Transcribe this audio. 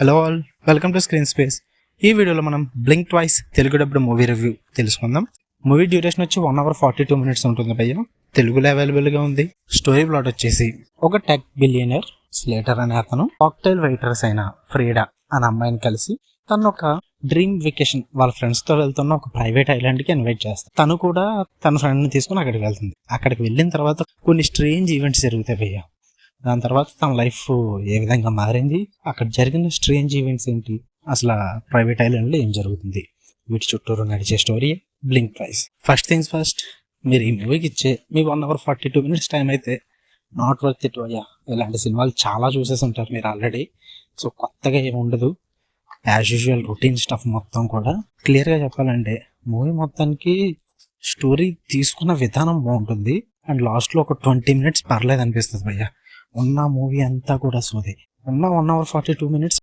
Hello all, welcome to screen space. ఈ వీడియోలో మనం blink twice Telugu డబ్బుడు movie review తెలుసుకుందాం. మూవీ డ్యూరేషన్ వచ్చి 1 hour 42 minutes ఉంటుంది భయ్య. తెలుగులో అవైలబుల్గా ఉంది. స్టోరీ ప్లాట్ వచ్చేసి ఒక టెక్ బిలియనర్ స్లేటర్ అనే అతను కాక్టైల్ వెయిటర్స్ అయిన ఫ్రీడా అనే అమ్మాయిని కలిసి తను ఒక డ్రీమ్ వెకేషన్ వాళ్ళ ఫ్రెండ్స్తో వెళ్తున్న ఒక ప్రైవేట్ ఐలాండ్కి ఇన్వైట్ చేస్తాడు. తను కూడా తన ఫ్రెండ్ని తీసుకుని అక్కడికి వెళ్తుంది. అక్కడికి వెళ్ళిన తర్వాత కొన్ని స్ట్రేంజ్ ఈవెంట్స్ జరుగుతాయి భయ్య. దాని తర్వాత తన లైఫ్ ఏ విధంగా మారింది, అక్కడ జరిగిన స్ట్రేంజ్ ఈవెంట్స్ ఏంటి, అసలు ప్రైవేట్ ఐలాండ్లో ఏం జరుగుతుంది, వీటి చుట్టూరు నడిచే story blink twice. First things first, మీరు ఈ మూవీకి ఇచ్చే మీ 1 hour 42 minutes టైం అయితే నాట్ వర్త్ ఇట్ అయ్యా. ఇలాంటి సినిమాలు చాలా చూసేసి ఉంటారు మీరు ఆల్రెడీ. సో కొత్తగా ఏమి ఉండదు, యాజ్ యూజువల్ రొటీన్ స్టఫ్ మొత్తం కూడా. క్లియర్గా చెప్పాలంటే మూవీ మొత్తానికి స్టోరీ తీసుకున్న విధానం బాగుంటుంది అండ్ లాస్ట్లో ఒక 20 minutes పర్లేదు అనిపిస్తుంది భయ్య. ఉన్న మూవీ అంతా కూడా సోదే. ఉన్న 1 hour 42 minutes